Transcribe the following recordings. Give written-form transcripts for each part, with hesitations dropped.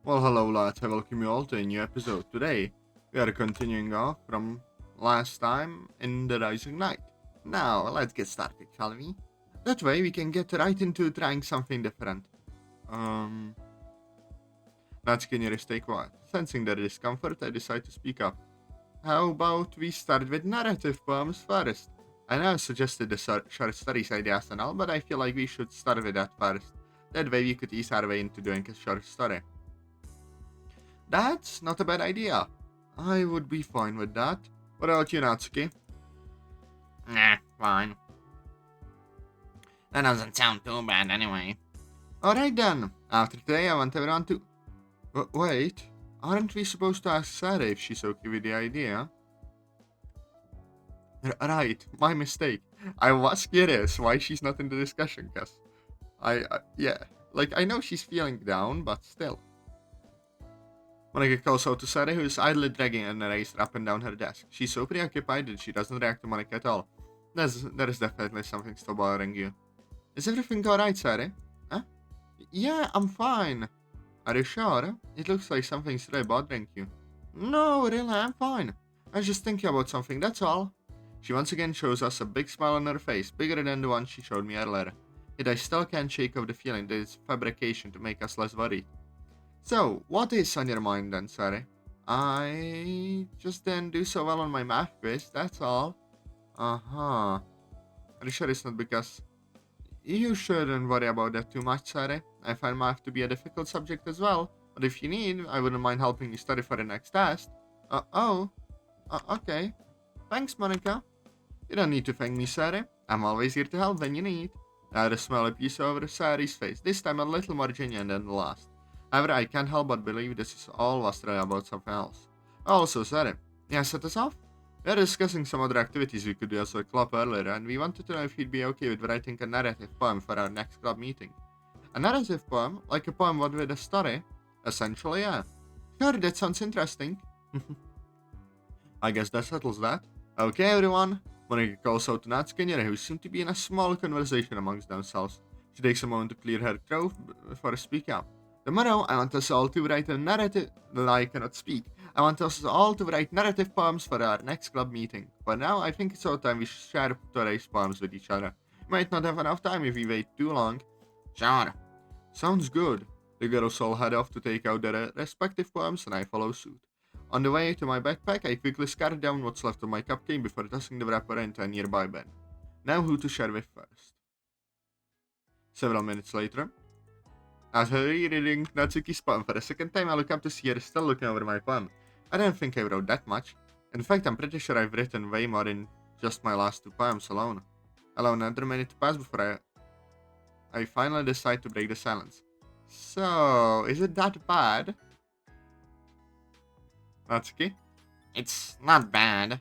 Well, hello lads, I welcome you all to a new episode. Today, we are continuing off from last time in the Rising Night. Now, let's get started, shall we? That way we can get right into trying something different. Um... Natsuki and Yuri stay quiet. Sensing their discomfort, I decide to speak up. How about we start with narrative poems first? I know I suggested the short stories ideas and all, but I feel like we should start with that first. That way we could ease our way into doing a short story. That's not a bad idea. I would be fine with that. What about you, Natsuki? Nah, fine. That doesn't sound too bad anyway. Alright then. After today, I want everyone to... wait. Aren't we supposed to ask Sarah if she's okay with the idea? Right, my mistake. I was curious why she's not in the discussion, cause... yeah. Like, I know she's feeling down, but still. Monika calls out to Sarah, who is idly dragging an eraser up and down her desk. She's so preoccupied that she doesn't react to Monika at all. There is definitely something still bothering you. Is everything alright, Sarah? Huh? Yeah, I'm fine. Are you sure? It looks like something's really bothering you. No, really, I'm fine. I was just thinking about something, that's all. She once again shows us a big smile on her face, bigger than the one she showed me earlier. Yet I still can't shake off the feeling that it's fabrication to make us less worried. So, what is on your mind then, Sarah? I just didn't do so well on my math quiz, that's all. Uh-huh. Are you sure it's not because... You shouldn't worry about that too much, Sarah. I find math to be a difficult subject as well, but if you need, I wouldn't mind helping you study for the next test. Okay. Thanks, Monika. You don't need to thank me, Sarah. I'm always here to help when you need. I had a smiley piece over Sarah's face, this time a little more genuine than the last. However, I can't help but believe this is all was really about something else. Also, Sarah, yeah, set us off? We were discussing some other activities we could do as a club earlier, and we wanted to know if you'd be okay with writing a narrative poem for our next club meeting. A narrative poem? Like a poem but with a story? Essentially, yeah. Sure, that sounds interesting. I guess that settles that. Okay, everyone. Monika calls out to Natsuki and Yuri, who seem to be in a small conversation amongst themselves. She takes a moment to clear her throat before speaking up. Tomorrow, I want us all to write a narrative... I cannot speak. I want us all to write narrative poems for our next club meeting. For now, I think it's about time we share today's poems with each other. We might not have enough time if we wait too long. Sure. Sounds good. The girls all head off to take out their respective poems, and I follow suit. On the way to my backpack, I quickly scarf down what's left of my cupcake before tossing the wrapper into a nearby bin. Now who to share with first? Several minutes later, after rereading Natsuki's poem for a second time, I look up to see her still looking over my poem. I don't think I wrote that much. In fact, I'm pretty sure I've written way more in just my last two poems alone. Allow another minute to pass before I finally decide to break the silence. So, is it that bad? Natsuki? It's not bad.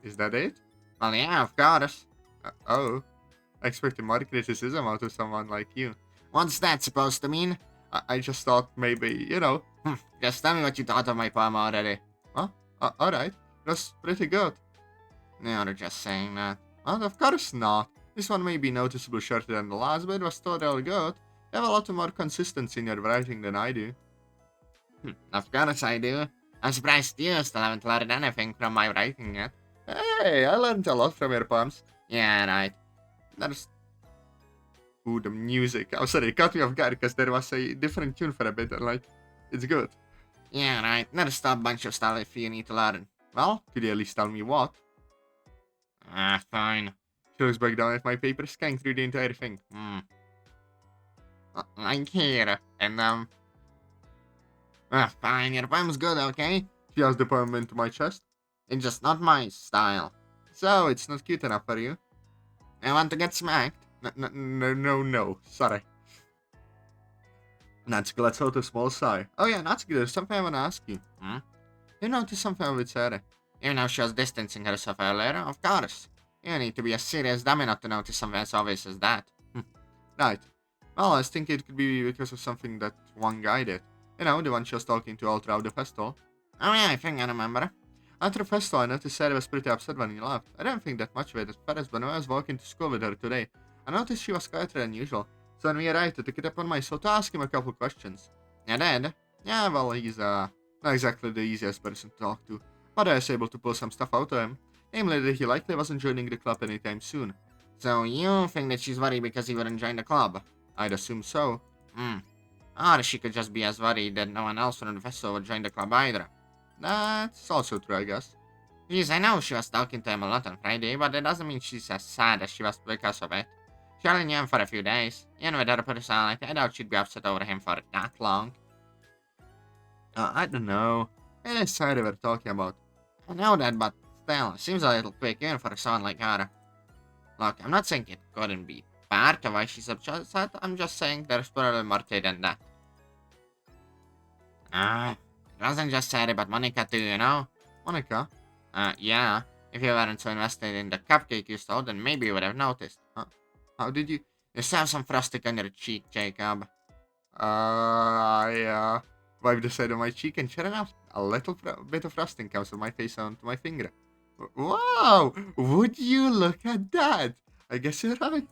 Is that it? Well, yeah, of course. Oh. I expected more criticism out of someone like you. What's that supposed to mean? I just thought maybe, you know. Just tell me what you thought of my poem already. Huh? Alright. That's pretty good. You're just saying that. Well, of course not. This one may be noticeably shorter than the last, but it was still real good. You have a lot more consistency in your writing than I do. Of course I do. I'm surprised you still haven't learned anything from my writing yet. Hey, I learned a lot from your poems. Yeah, right. There's... Ooh, the music. I'm sorry, it caught me off guard because there was a different tune for a bit and like, it's good. Yeah, right. There's still a bunch of stuff if you need to learn. Well, could you at least tell me what? Fine. She looks back down at my paper, scanning through the entire thing. Like here, and fine, your poem's good, okay? She has the poem into my chest. It's just not my style. So, it's not cute enough for you? I want to get smacked. No, sorry. Natsuki lets out a small sigh. Oh yeah, Natsuki, there's something I want to ask you. You noticed something with Sarah? Even though she was distancing herself earlier, of course. You need to be a serious dummy not to notice something as obvious as that. Right. Well, I was thinking it could be because of something that one guy did. You know, the one she was talking to all throughout the festival. Oh yeah, I think I remember. After the festival, I noticed Sarah was pretty upset when he left. I didn't think that much of it at first, but when I was walking to school with her today, I noticed she was quieter than usual. So when we arrived, I took it upon myself to ask him a couple questions. You did? Yeah, well, he's not exactly the easiest person to talk to, but I was able to pull some stuff out of him. Namely that he likely wasn't joining the club anytime soon. So you think that she's worried because he wouldn't join the club? I'd assume so. Or she could just be as worried that no one else from the festival would join the club either. That's also true, I guess. Geez, I know she was talking to him a lot on Friday, but that doesn't mean she's as sad as she was because of it. She only knew him for a few days, and with her personality, I doubt she'd be upset over him for that long. I don't know. It is Sayori we're talking about. I know that, but still, it seems a little quick even for someone like her. Look, I'm not saying it couldn't be part of why she's upset, I'm just saying there's probably more to it than that. It wasn't just Sayori, but Monika too, you know? Monika? Yeah. If you weren't so invested in the cupcake you stole, then maybe you would have noticed. How did you? You still have some frosting on your cheek, Jacob. I wiped the side of my cheek, and sure enough, a little bit of frosting comes from my face onto my finger. Wow! Would you look at that? I guess you're right.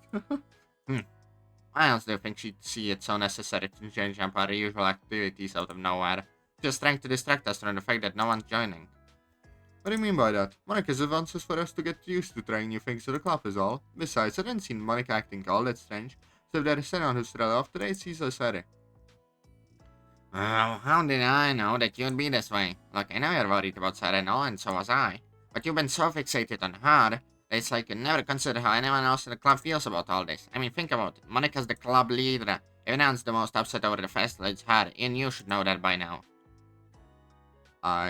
Why else do you think she'd see it so necessary to change up our usual activities out of nowhere? Just trying to distract us from the fact that no one's joining. What do you mean by that? Monika's advance is for us to get used to trying new things at the club is all. Besides, I didn't see Monika acting all that strange, so if there is anyone who's thrilled off today, it's Sayori. Oh, how did I know that you'd be this way? Look, I know you're worried about Sarah and all, and so was I. But you've been so fixated on her, that it's like you never consider how anyone else in the club feels about all this. I mean, think about it. Monika's the club leader. If anyone's the most upset over the festival, it's her, and you should know that by now. Oh,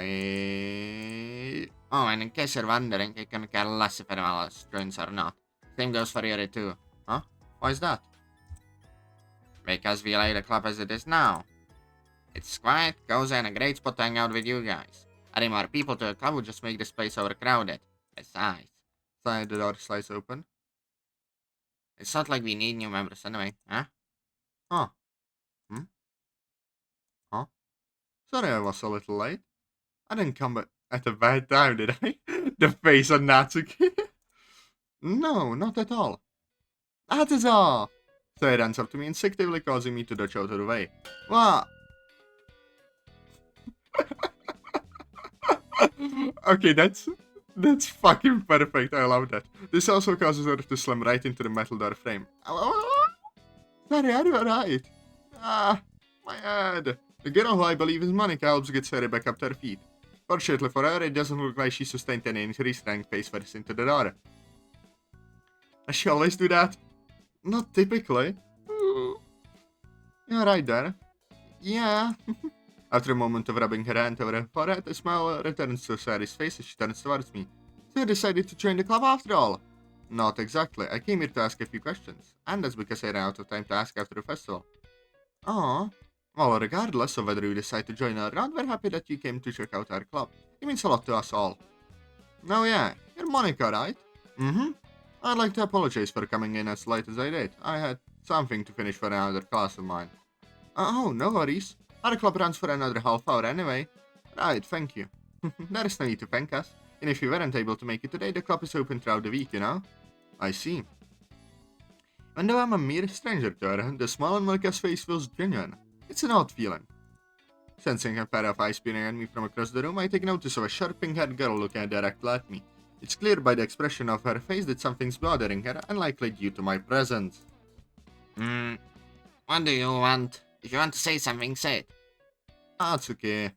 and in case you're wondering, I can care less if anyone else joins or not. Same goes for Yuri too. Huh? Why is that? Because we like the club as it is now. It's quiet, cozy, and a great spot to hang out with you guys. Adding more people to the club would just make this place overcrowded. Besides, Side the door slides open. it's not like we need new members anyway, huh? Huh? Sorry I was a little late. I didn't come at a bad time, did I? The face of Natsuki. No, not at all. Atazoth! Say runs up to me, instinctively causing me to dodge out of the way. What? Okay, that's fucking perfect. I love that. This also causes her to slam right into the metal door frame. Sorry, are you alright? My head. The girl who I believe is Monika helps get Sarah back up to her feet. Fortunately for her, it doesn't look like she sustained any injuries trying face first into the door. Does she always do that? Not typically. You're right there. Yeah. After a moment of rubbing her hand over her forehead, a smile returns to Sarah's face as she turns towards me. So you decided to join the club after all? Not exactly. I came here to ask a few questions. And that's because I ran out of time to ask after the festival. Oh. Well, regardless of whether you decide to join or not, we're happy that you came to check out our club. It means a lot to us all. Oh yeah, you're Monika, right? Mm-hmm. I'd like to apologize for coming in as late as I did. I had something to finish for another class of mine. Oh, no worries. Our club runs for another half hour anyway. Right, thank you. There is no need to thank us. And if you weren't able to make it today, the club is open throughout the week, you know? I see. Even though I'm a mere stranger to her, the smile on Monika's face feels genuine. It's an odd feeling. Sensing a pair of eyes peering at me from across the room, I take notice of a sharp pink-haired girl looking directly at me. It's clear by the expression of her face that something's bothering her, unlikely due to my presence. What do you want? If you want to say something, say it. Natsuki.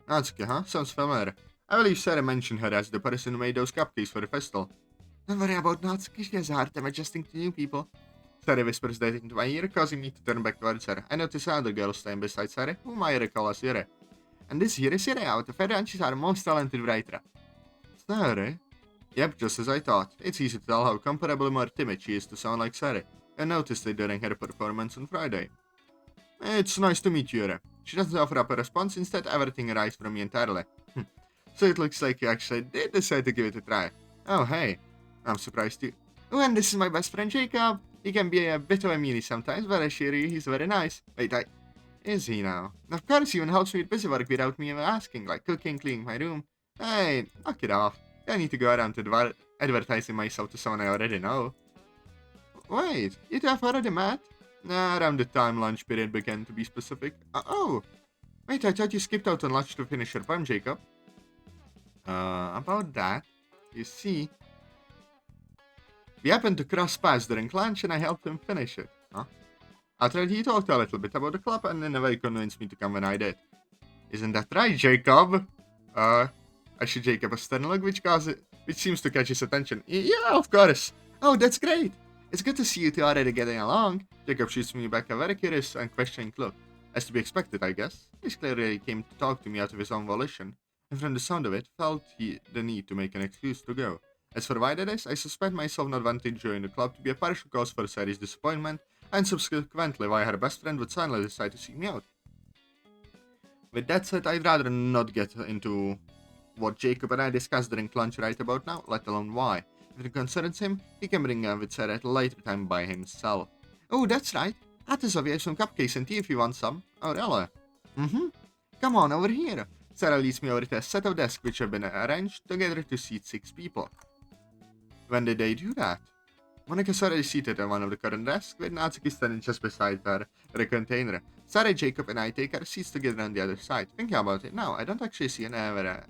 Natsuki, huh? Sounds familiar. I believe Sarah mentioned her as the person who made those cupcakes for the festival. Don't worry about Natsuki, she has a hard time adjusting to new people. Sarah whispers that into my ear, causing me to turn back towards her. I notice another girl standing beside Sarah, whom I recall as Yuri. And this here is Yuri out of her, and she's our most talented writer. Sarah? Yep, just as I thought. It's easy to tell how comparably more timid she is to sound like Sarah. I noticed it during her performance on Friday. It's nice to meet you, Yuri. She doesn't offer up a response, instead everything arrives from me entirely. So it looks like you actually did decide to give it a try. Oh, hey. I'm surprised too. Oh, and this is my best friend Jacob. He can be a bit of a meanie sometimes, but I assure you he's very nice. Wait, is he now? Of course, he even helps me with busy work without me even asking, like cooking, cleaning my room. Hey, knock it off. I need to go around to advertising myself to someone I already know. Wait, you two have already met? Around the time lunch period began, to be specific. Oh, Wait, I thought you skipped out on lunch to finish your poem, Jacob. About that, you see, we happened to cross paths during lunch and I helped him finish it. Huh? After he talked a little bit about the club and in a way convinced me to come when I did. Isn't that right, Jacob? I shoot Jacob a stern look which seems to catch his attention. Yeah, of course. Oh, that's great. It's good to see you two already getting along. Jacob shoots me back a very curious and questioning look. As to be expected, I guess. He clearly came to talk to me out of his own volition, and from the sound of it, felt the need to make an excuse to go. As for why that is, I suspect myself not wanting to join the club to be a partial cause for Sayori's disappointment, and subsequently why her best friend would suddenly decide to seek me out. With that said, I'd rather not get into what Jacob and I discussed during lunch right about now, let alone why. If it concerns him, he can bring up with Sarah at a later time by himself. Oh, that's right. Atazoth, we have some cupcakes and tea if you want some. Oh, really? Mm-hmm. Come on, over here. Sarah leads me over to a set of desks which have been arranged together to seat 6 people. When did they do that? Monika is already seated on one of the current desks, with Natsuki standing just beside her with a container. Sarah, Jacob, and I take our seats together on the other side. Thinking about it now, I don't actually see anywhere.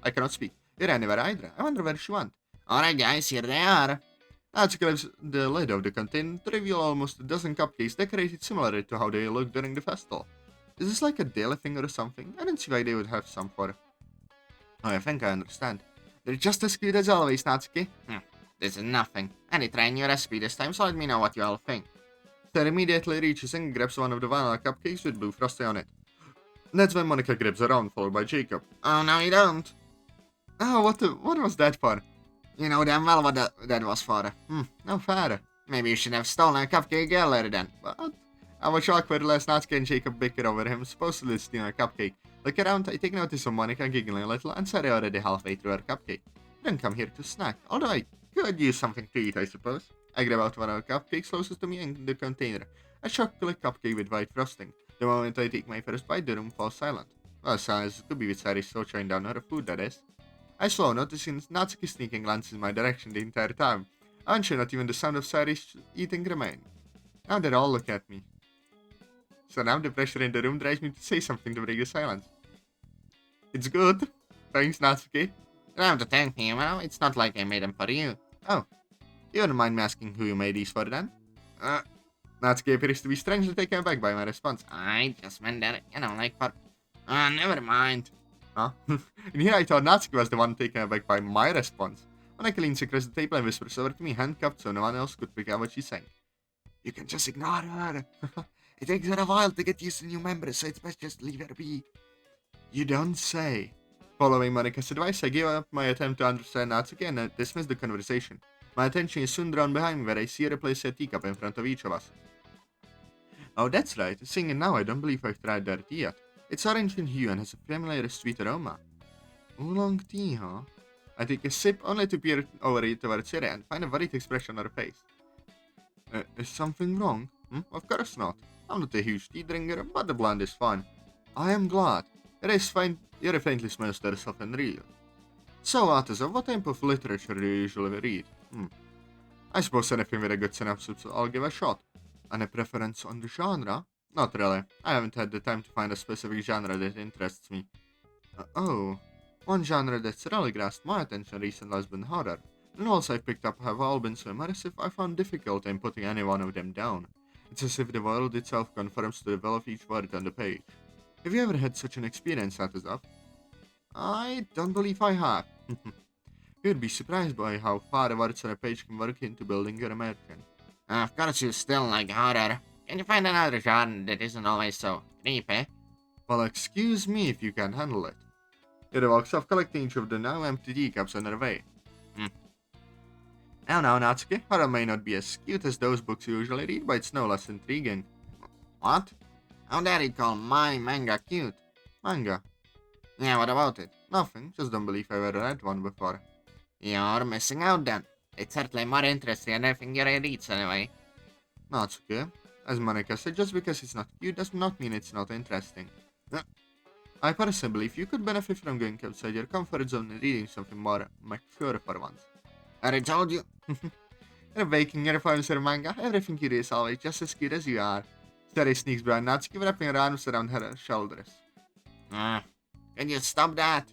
I cannot speak. Yuri anywhere either. I wonder where she went. Alright, guys, here they are. Natsuki lifts the lid of the container to reveal almost a dozen cupcakes decorated similarly to how they looked during the festival. Is this like a daily thing or something? I don't see why they would have some for. Oh, I think I understand. They're just as good as always, Natsuki. This is nothing. I need to try a new recipe this time, so let me know what you all think. Sarah immediately reaches and grabs one of the vanilla cupcakes with blue frosting on it. That's when Monika grabs around, followed by Jacob. Oh, no you don't. Oh, what was that for? You know damn well what that was for. No fair. Maybe you should have stolen a cupcake earlier then. What? I was shocked when last Natsuki and Jacob bicker over him supposedly stealing a cupcake. Look around, I take notice of Monika giggling a little and Sarah already halfway through her cupcake. I didn't come here to snack, although I could use something to eat, I suppose. I grab out one of the cupcakes closest to me in the container. A chocolate cupcake with white frosting. The moment I take my first bite, the room falls silent. Well, silence could be with Sarah so chewing down her food, that is. I slow, noticing Natsuki sneaking glances in my direction the entire time. Eventually, not even the sound of Sayori's eating remained. Now they all look at me. So now the pressure in the room drives me to say something to break the silence. It's good. Thanks, Natsuki. You don't have to thank me, well, it's not like I made them for you. Oh. You wouldn't mind me asking who you made these for then? Natsuki appears to be strangely taken aback by my response. I just meant that, like for... never mind. Huh? And here I thought Natsuki was the one taken aback by my response. Monika leans across the table and whispers over to me, handcuffed so no one else could pick out what she's saying. You can just ignore her. It takes her a while to get used to new members, so it's best just leave her be. You don't say. Following Monika's advice, I give up my attempt to understand Natsuki and dismiss the conversation. My attention is soon drawn behind me where I see her place a teacup in front of each of us. Oh, that's right. Seeing it now, I don't believe I've tried that tea yet. It's orange in hue and has a familiar sweet aroma. Oolong tea, huh? I take a sip only to peer over it towards Sarah and find a worried expression on her face. Is something wrong? Of course not. I'm not a huge tea drinker, but the blend is fine. I am glad. Yuri faintly smells to herself and real. So, Atazoth, what type of literature do you usually read? I suppose anything with a good synopsis I'll give a shot. And a preference on the genre? Not really. I haven't had the time to find a specific genre that interests me. One genre that's really grasped my attention recently has been horror. The novels I've picked up have all been so immersive I found difficult in putting any one of them down. It's as if the world itself confirms the level of each word on the page. Have you ever had such an experience, Atazoth? I don't believe I have. You'd be surprised by how far the words on a page can work into building your immersion. Of course you still like horror. Can you find another genre that isn't always so creepy? Well, excuse me if you can't handle it. Yuri walks off, collecting each of the now empty teacups on her way. Now, Natsuki, horror may not be as cute as those books you usually read, but it's no less intriguing. What? How dare you call my manga cute? Manga? Yeah, what about it? Nothing, just don't believe I've ever read one before. You're missing out then. It's certainly more interesting than anything Yuri reads anyway. Natsuki, as Monika said, just because it's not cute does not mean it's not interesting. I personally believe you could benefit from going outside your comfort zone and reading something more mature for once. I already told you. You're baking your poems or manga, everything you do is always just as good as you are. Sari sneaks behind Natsuki, wrapping her arms around her shoulders. Can you stop that?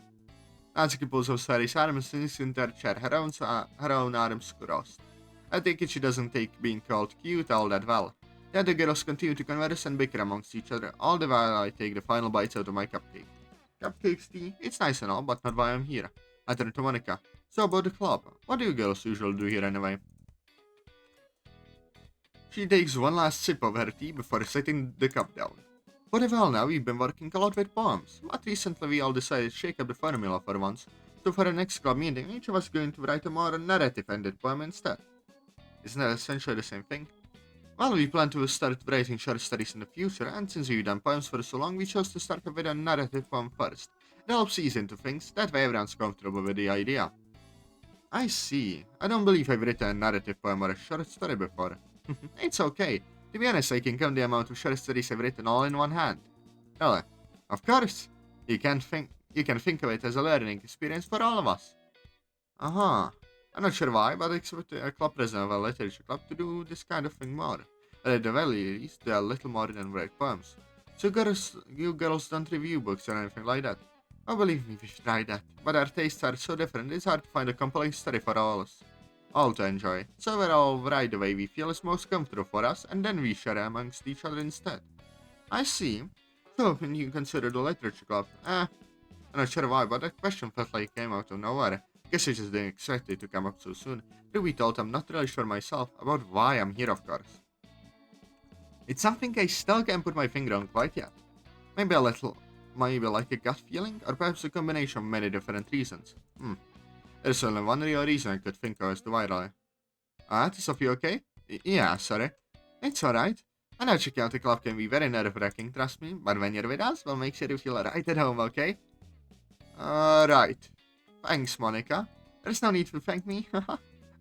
Natsuki pulls off Sari's arm and sinks into her chair, her own arms crossed. I take it she doesn't take being called cute all that well. The other girls continue to converse and bicker amongst each other, all the while I take the final bites out of my cupcake. Cupcakes tea, it's nice and all, but not why I'm here. I turn to Monika. So about the club, what do you girls usually do here anyway? She takes one last sip of her tea before setting the cup down. For a while now, we've been working a lot with poems, but recently we all decided to shake up the formula for once, so for our next club meeting, each of us is going to write a more narrative-ended poem instead. Isn't that essentially the same thing? Well, we plan to start writing short stories in the future, and since we've done poems for so long, we chose to start with a narrative poem first. It helps ease into things, that way everyone's comfortable with the idea. I see. I don't believe I've written a narrative poem or a short story before. It's okay. To be honest, I can count the amount of short stories I've written all in one hand. Really? Of course. You can think of it as a learning experience for all of us. Uh-huh. I'm not sure why, but I expect a club president of a literature club to do this kind of thing more. But at the very least, they are little more than write poems. So you girls don't review books or anything like that. Oh, believe me, we've tried that. But our tastes are so different, it's hard to find a compelling story for all to enjoy. So we're all write the way we feel is most comfortable for us, and then we share amongst each other instead. I see. So, when you consider the literature club, I'm not sure why, but that question felt like it came out of nowhere. Guess I just didn't expect it to come up so soon. Truth be told, I'm not really sure myself about why I'm here, of course. It's something I still can't put my finger on quite yet. Maybe like a gut feeling, or perhaps a combination of many different reasons. There's only one real reason I could think of as to why I... Atazoth, you okay? Yeah, sorry. It's alright. I know checking out the club can be very nerve-wracking, trust me, but when you're with us, we'll make sure you feel right at home, okay? Right. Thanks, Monika. There's no need to thank me.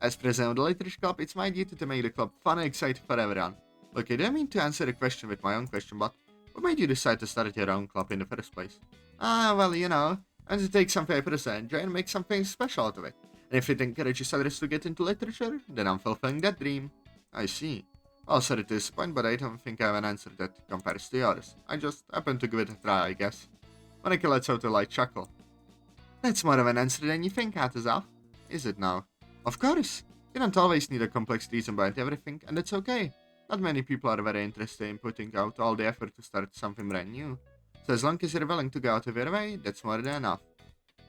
As president of the Literature Club, it's my duty to make the club fun and exciting for everyone. Look, I don't mean to answer the question with my own question, but what made you decide to start your own club in the first place? Well, you know, and to take something I personally enjoy and make something special out of it. And if it encourages others to get into literature, then I'm fulfilling that dream. I see. Well, sorry to disappoint, but I don't think I have an answer that compares to yours. I just happened to give it a try, I guess. Monika lets out a light chuckle. That's more of an answer than you think, Atazoth. Is it now? Of course. You don't always need a complex reason behind everything, and it's okay. Not many people are very interested in putting out all the effort to start something brand new. So as long as you're willing to go out of your way, that's more than enough.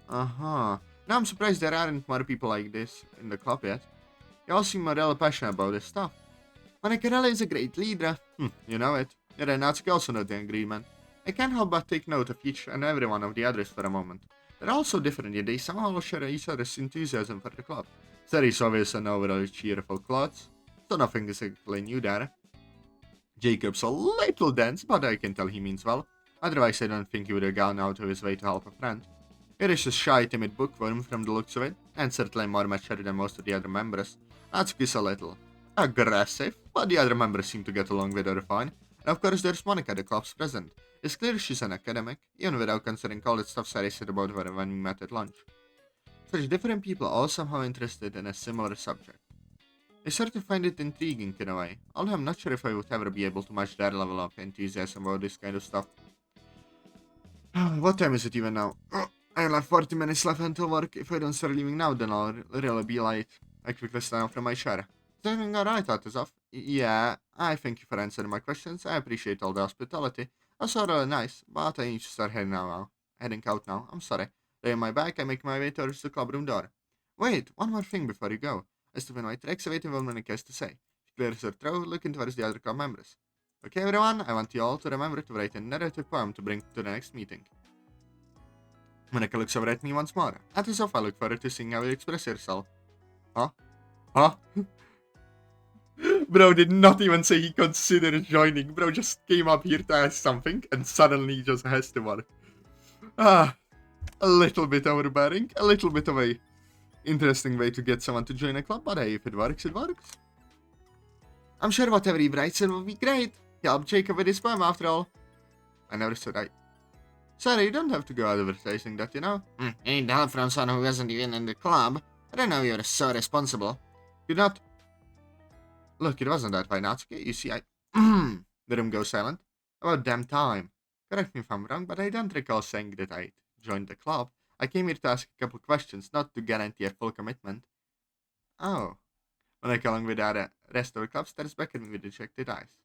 Uh-huh. Now I'm surprised there aren't more people like this in the club yet. You all seem really passionate about this stuff. Monika really is a great leader. You know it. Yuri and Natsuki also know the agreement. I can't help but take note of each and every one of the others for a moment. They're all so different, yet they somehow share each other's enthusiasm for the club. Sari's always an overall cheerful klutz, so nothing is exactly new there. Jacob's a little dense, but I can tell he means well. Otherwise, I don't think he would have gone out of his way to help a friend. Yuri's a shy, timid bookworm from the looks of it, and certainly more mature than most of the other members. Natsuki's a little aggressive, but the other members seem to get along with her fine. And of course, there's Monika, the club's president. It's clear she's an academic, even without considering all the stuff Sari said about her when we met at lunch. Such different people all somehow interested in a similar subject. I sort of find it intriguing in a way, although I'm not sure if I would ever be able to match their level of enthusiasm about this kind of stuff. What time is it even now? I'll have 40 minutes left until work. If I don't start leaving now, then I'll really be late. I quickly stand up from my chair. Is everything alright, Atazoth? Yeah, I thank you for answering my questions. I appreciate all the hospitality. That's all really nice, but I need to start heading out now. I'm sorry. Laying my bag, I make my way towards the club room door. Wait, one more thing before you go. I step in my tracks, waiting for Monika has to say. She clears her throat, looking towards the other club members. Okay, everyone, I want you all to remember to write a narrative poem to bring to the next meeting. Monika looks over at me once more. Atazoth, I look forward to seeing how you express yourself. Huh? Bro did not even say he considered joining. Bro just came up here to ask something and suddenly just has to work. A little bit overbearing. A little bit of a interesting way to get someone to join a club, but hey, if it works, it works. I'm sure whatever he writes will be great. Help Jacob with his poem after all. I never said I... Sorry, you don't have to go advertising that, you know? You need help from someone who isn't even in the club. I don't know you're so responsible. You're not... Look, it wasn't that way, Natsuki. You see, The room goes silent. About damn time. Correct me if I'm wrong, but I don't recall saying that I joined the club. I came here to ask a couple questions, not to guarantee a full commitment. Oh. Monika, along with the rest of the club, stares back at me with dejected eyes.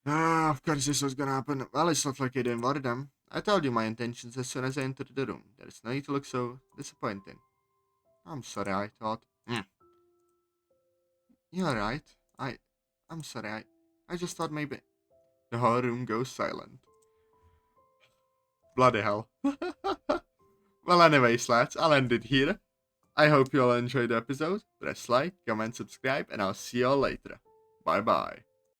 Ah, of course this was gonna happen. Well, it's not like I didn't worry them. I told you my intentions as soon as I entered the room. There is no need to look so disappointed. I'm sorry, I thought. You're right. I'm sorry, I just thought maybe. The whole room goes silent. Bloody hell. Well, anyways, lads, I'll end it here. I hope you all enjoyed the episode. Press like, comment, subscribe, and I'll see you all later. Bye bye.